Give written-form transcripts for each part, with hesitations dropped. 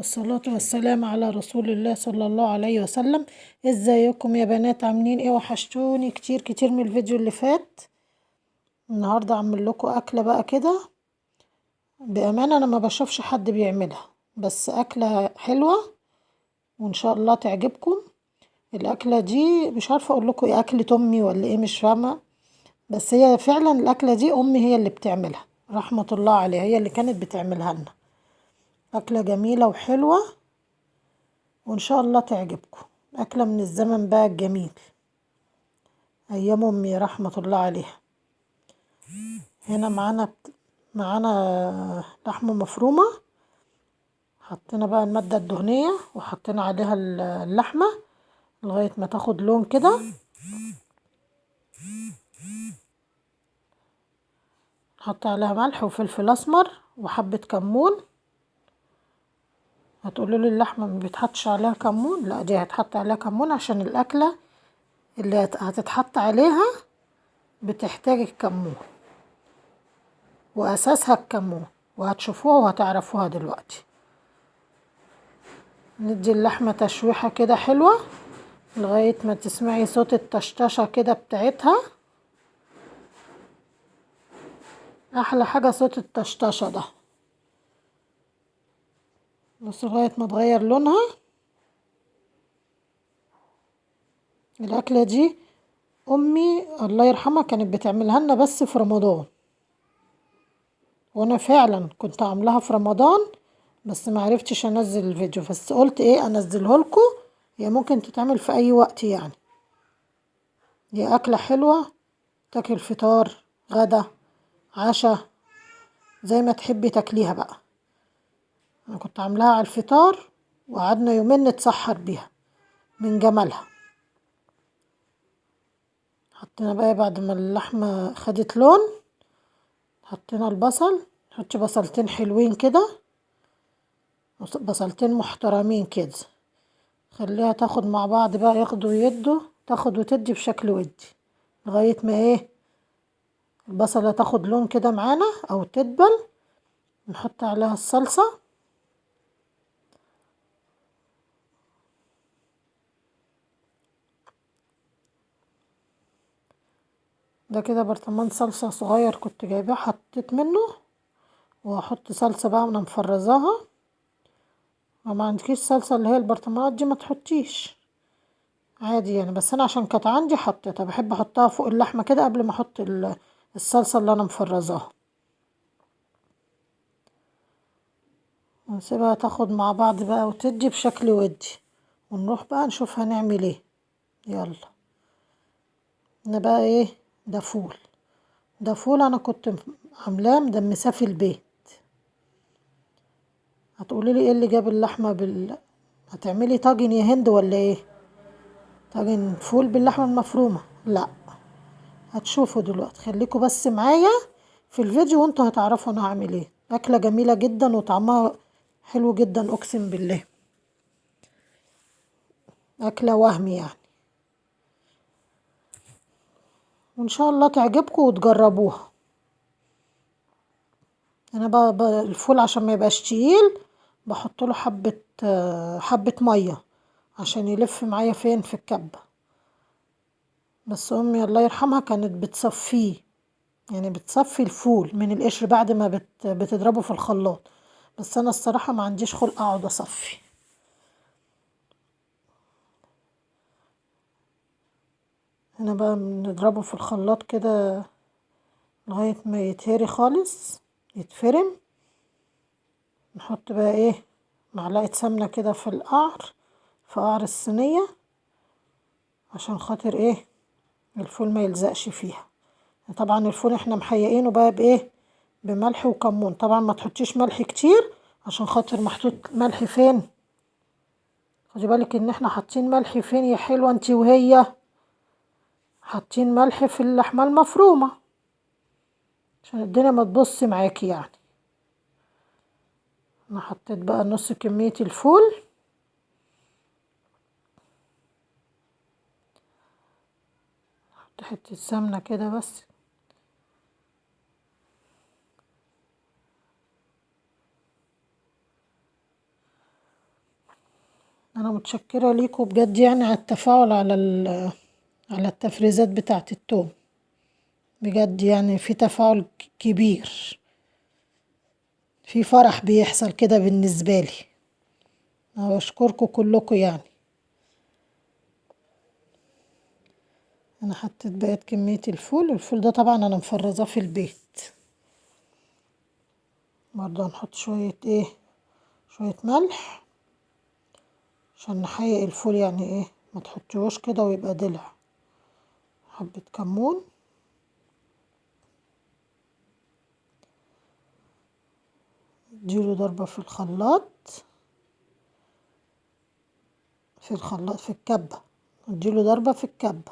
والصلاة والسلام على رسول الله صلى الله عليه وسلم. ازيكم يا بنات؟ عاملين ايه؟ وحشتوني كتير كتير من الفيديو اللي فات. النهاردة اعمل لكم اكلة بقى كده. بأمانة انا ما بشوفش حد بيعملها، بس اكلة حلوة وان شاء الله تعجبكم. الاكلة دي مش عارفة اقول لكم ايه، اكلة امي ولا ايه مش فاهمة، بس هي فعلا الاكلة دي امي هي اللي بتعملها، رحمة الله عليها، هي اللي كانت بتعملها لنا. أكلة جميلة وحلوة وإن شاء الله تعجبكم. أكلة من الزمن بقى الجميل، أيام أمي رحمة الله عليها. هنا معانا لحمة مفرومة، حطينا بقى المادة الدهنية وحطينا عليها اللحمة لغاية ما تاخد لون كده. نحط عليها ملح وفلفل أسمر وحبة كمون. هتقولوا لي اللحمة ما بيتحطش عليها كمون؟ لا، دي هتحط عليها كمون عشان الأكلة اللي هتتحط عليها بتحتاج الكمون، وأساسها الكمون، وهتشوفوها وهتعرفوها دلوقتي. ندي اللحمة تشويحة كده حلوة لغاية ما تسمعي صوت الطشطشة كده بتاعتها. أحلى حاجة صوت الطشطشة ده، بس لغاية ما تغير لونها. الأكلة دي أمي الله يرحمها كانت بتعملها لنا بس في رمضان، وأنا فعلا كنت عاملاها في رمضان بس معرفتش أنزل الفيديو، بس قلت ايه أنزله لكم. هي ممكن تتعمل في أي وقت يعني. دي أكلة حلوة تاكل فطار غدا عشاء زي ما تحبي تاكليها بقى. انا كنت عاملاها على الفطار وقعدنا يومين نتسحر بيها من جمالها. حطينا بقى بعد ما اللحمة خدت لون، حطينا البصل. نحط بصلتين حلوين كده، بصلتين محترمين كده، خليها تاخد مع بعض بقى، ياخدوا ويدوا، تاخد وتدي بشكل ودي لغاية ما ايه البصلة تاخد لون كده معانا او تدبل. نحط عليها الصلصة. ده كده برطمان صلصة صغير كنت جايباه حطيت منه، وهحط صلصة بقى وانا مفرزاها. وما عندكيش صلصة اللي هي البرطمانات دي ما تحطيش عادي يعني، بس انا عشان كانت عندي حطيتها. بحب احطها فوق اللحمة كده قبل ما احط الصلصة اللي انا مفرزاها. ونسيبها تاخد مع بعض بقى وتدي بشكل ودي، ونروح بقى نشوف هنعمل ايه. يلا. انا بقى ايه، ده فول. ده فول انا كنت عاملاه مدمساه في البيت. هتقولي لي ايه اللي جاب اللحمة هتعملي طاجن يا هند ولا ايه؟ طاجن فول باللحمة المفرومة؟ لا، هتشوفوا دلوقتي. خليكوا بس معايا في الفيديو وانتوا هتعرفوا انا هعمل ايه. اكلة جميلة جدا وطعمها حلو جدا اقسم بالله. اكلة وهمي يعني، وان شاء الله تعجبكم وتجربوها. انا بقى الفول عشان ما يبقاش تقيل بحط له حبة مية عشان يلف معايا فين في الكبة. بس امي الله يرحمها كانت بتصفيه، يعني بتصفي الفول من القشر بعد ما بتضربه في الخلاط، بس انا الصراحة ما عنديش خلق اقعد اصفي. هنا بقى بنضربه في الخلاط كده لغاية ما يتهري خالص يتفرم. نحط بقى ايه معلقة سمنة كده في قعر الصينية عشان خاطر ايه الفول ما يلزقش فيها. طبعا الفول احنا محيقينه بقى بايه، بملح وكمون. طبعا ما تحطيش ملح كتير عشان خاطر محطوط ملح فين، خدي بالك ان احنا حاطين ملح فين يا حلوة انتي وهي، حاطين ملح في اللحمة المفرومة عشان الدنيا ما تبص معاكي يعني. انا حطيت بقى نص كمية الفول. حط حتة سمنة كده بس، انا متشكرة ليكم بجد يعني على التفاعل على التفريزات بتاعة التوم، بجد يعني في تفاعل كبير، في فرح بيحصل كده بالنسبة لي. انا بشكركم كلكم يعني. انا حطيت بقيت كمية الفول ده طبعا انا مفرزاه في البيت. برضه هنحط شوية شوية ملح عشان نحيق الفول، يعني ما تحطيهوش كده ويبقى دلع. حبة كمون، اديله ضربة في الخلاط، في الكبة، اديله ضربة في الكبة.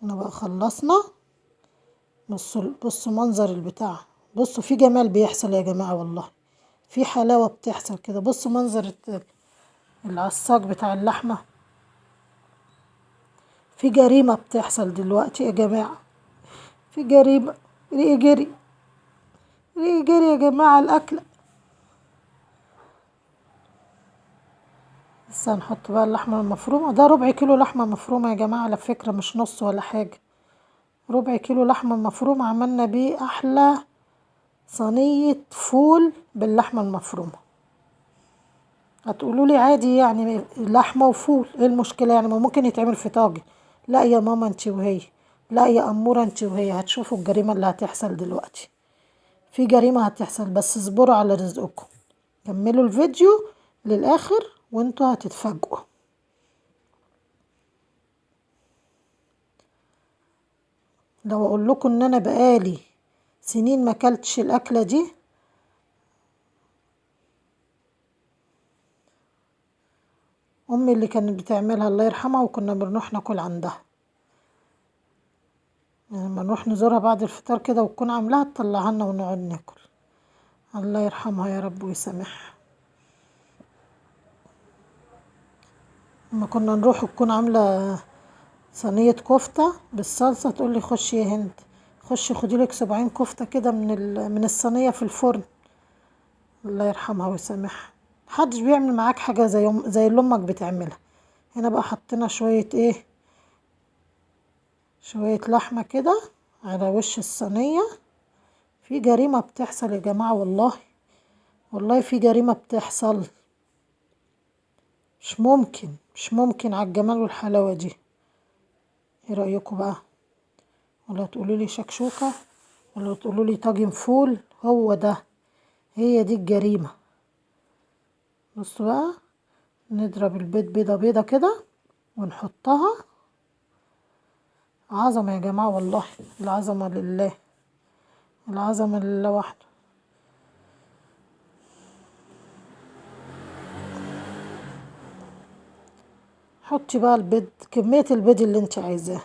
هنا بقى خلصنا. بصوا منظر البتاع، بصوا في جمال بيحصل يا جماعة، والله في حلاوة بتحصل كده. بصوا منظر العصاج بتاع اللحمة، في جريمة بتحصل دلوقتي يا جماعة، في جريمة. ريقي جري، ريقي جري يا جماعة الأكلة. لسه هنحط بقى اللحمة المفرومة. ده ربع كيلو لحمة مفرومة يا جماعة على فكرة، مش نص ولا حاجة. ربع كيلو لحمة مفرومة عملنا بيه أحلى صينية فول باللحمة المفرومة. هتقولوا لي عادي يعني لحمة وفول، ايه المشكلة يعني؟ ما ممكن يتعمل في طاجن. لا يا ماما انت وهي، لا يا أمورة انت وهي، هتشوفوا الجريمة اللي هتحصل دلوقتي. في جريمة هتحصل، بس اصبروا على رزقكم، كملوا الفيديو للآخر وانتوا هتتفاجئوا. لو اقول لكم ان انا بقالي سنين ما اكلتش الاكله دي. امي اللي كانت بتعملها الله يرحمها، وكنا بنروح ناكل عندها، يعني لما نروح نزورها بعد الفطار كده وتكون عاملاها تطلعها لنا ونقعد ناكل. الله يرحمها يا رب ويسامحها. لما كنا نروح تكون عامله صينيه كفته بالصلصه، تقول لي خشي يا هند، خشي خدي لك 70 كفته كده من الصينيه في الفرن. الله يرحمها ويسامحها. محدش بيعمل معاك حاجه زي اللي امك بتعملها. هنا بقى حطينا شويه شويه لحمه كده على وش الصينيه. في جريمه بتحصل يا جماعه، والله والله في جريمه بتحصل. مش ممكن على الجمال والحلاوه دي. ايه رايكم بقى؟ ولا تقولوا لي شكشوكه، ولا تقولوا لي طاجن فول؟ هو ده، هي دي الجريمه. بصوا بقى، نضرب البيض بيضه بيضه كده ونحطها. عظمه يا جماعه، والله العظمه لله، العظمه لله وحده. حطي بقى البيض، كميه البيض اللي انت عايزاه،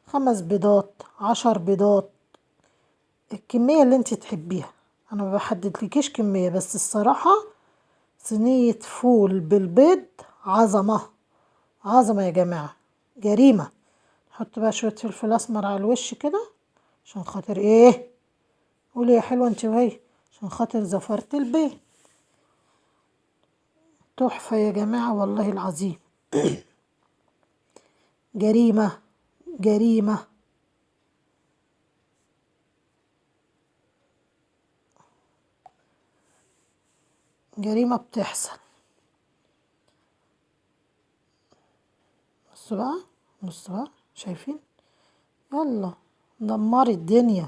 5 بيضات، 10 بيضات، الكميه اللي انت تحبيها. انا ما بحددلكيش كميه، بس الصراحه صينيه فول بالبيض عظمه، عظمه يا جماعه، جريمه. نحط بقى شويه فلفل اسمر على الوش كده، عشان خاطر قولي يا حلوه انت وهي، عشان خاطر زفرة البيض. تحفه يا جماعه والله العظيم. جريمه، جريمه. جريمه بتحصل. بصوا بقى، بصوا بقى، شايفين؟ يلا دمري الدنيا.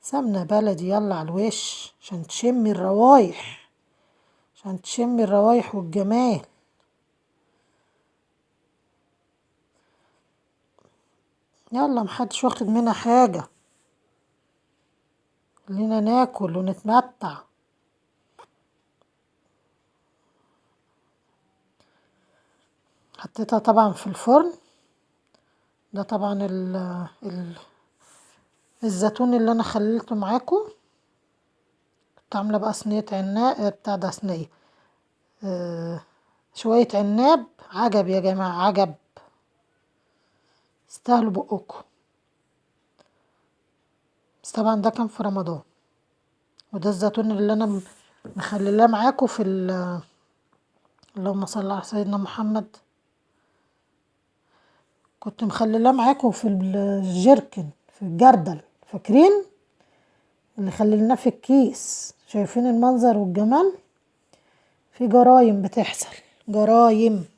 سمنة بلدي يلا على الوش عشان تشمي الروايح، عشان تشمي الروايح والجمال. يلا محدش واخد منها حاجة، خلينا ناكل ونتمتع. حطيتها طبعا في الفرن. ده طبعا الزيتون اللي انا خليته معاكم. كنت عامله بقى صينيه عناب بتاع ده، صينيه شويه عناب. عجب يا جماعه، عجب، استاهلوا بقكم. بس طبعا ده كان في رمضان، وده الزيتون اللي انا مخللاه معاكم في اللهم صل على سيدنا محمد، كنت مخللاه معاكم في الجركن، في الجردل، فاكرين اللي خللناه في الكيس؟ شايفين المنظر والجمال؟ في جرايم بتحصل، جرايم.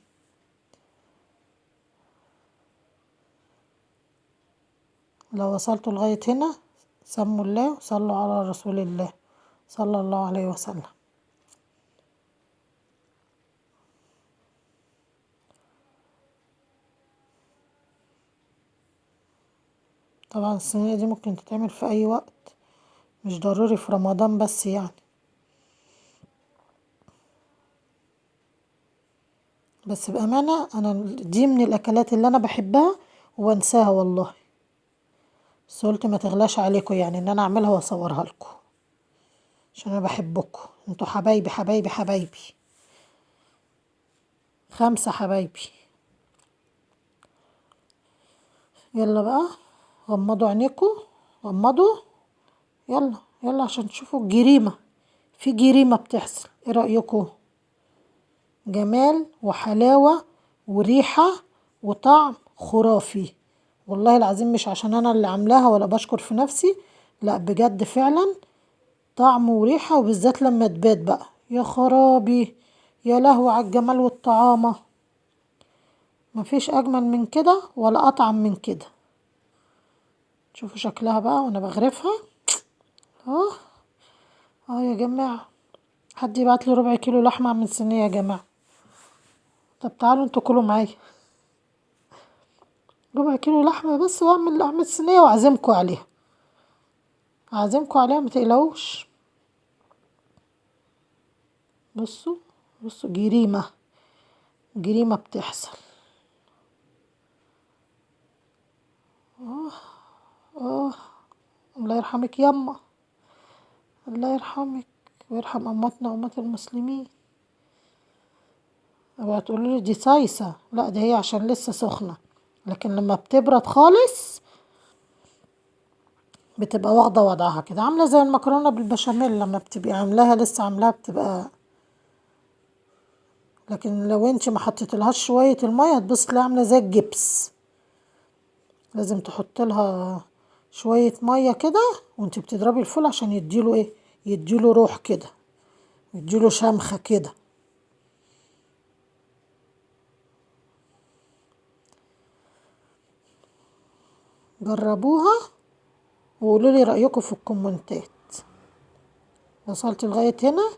لو وصلتوا لغاية هنا سموا الله وصلوا على رسول الله صلى الله عليه وسلم. طبعا الصينية دي ممكن تتعمل في اي وقت، مش ضروري في رمضان بس يعني. بس بأمانة انا دي من الاكلات اللي انا بحبها وانساها والله، بس قلت ما تغلاش عليكم يعني ان انا اعملها واصورها لكم، عشان انا بحبكم انتوا حبايبي حبايبي حبايبي، 5 حبايبي. يلا بقى غمضوا عينيكم، غمضوا، يلا يلا عشان تشوفوا الجريمة، في جريمة بتحصل. ايه رأيكم؟ جمال وحلاوة وريحة وطعم خرافي والله العظيم، مش عشان انا اللي عاملاها ولا بشكر في نفسي، لا بجد فعلا طعم وريحة، وبالذات لما تبات بقى يا خرابي، يا لهو على الجمال والطعامة، مفيش اجمل من كده ولا اطعم من كده. شوفوا شكلها بقى وانا بغرفها. اه اه يا جماعة، حد يبعت لي ربع كيلو لحمة من صينية يا جماعة. طب تعالوا انتوا كلوا معايا ربع كيلو لحمة بس، واعمل صينية واعزمكوا عليها، اعزمكوا عليها متقلقوش. بصوا بصوا، جريمة، جريمة بتحصل. اه اه، الله يرحمك يما، الله يرحمك ويرحم امواتنا واموات المسلمين. اوعى تقولولي دي صيصة، لا دي هي عشان لسه سخنة، لكن لما بتبرد خالص بتبقى واخدة وضعها كده، عاملة زي المكرونة بالبشاميل لما بتبقي عاملاها لسه عاملاها بتبقى، لكن لو انت ما حطيتلهاش شوية المية هتبص تلاقيها عاملة زي الجبس، لازم تحط لها شوية مية كده وانت بتضربي الفول عشان يديله ايه، يديله روح كده، يديله شمخة كده. جربوها وقولوا لي رأيكم في الكومنتات. وصلت لغاية هنا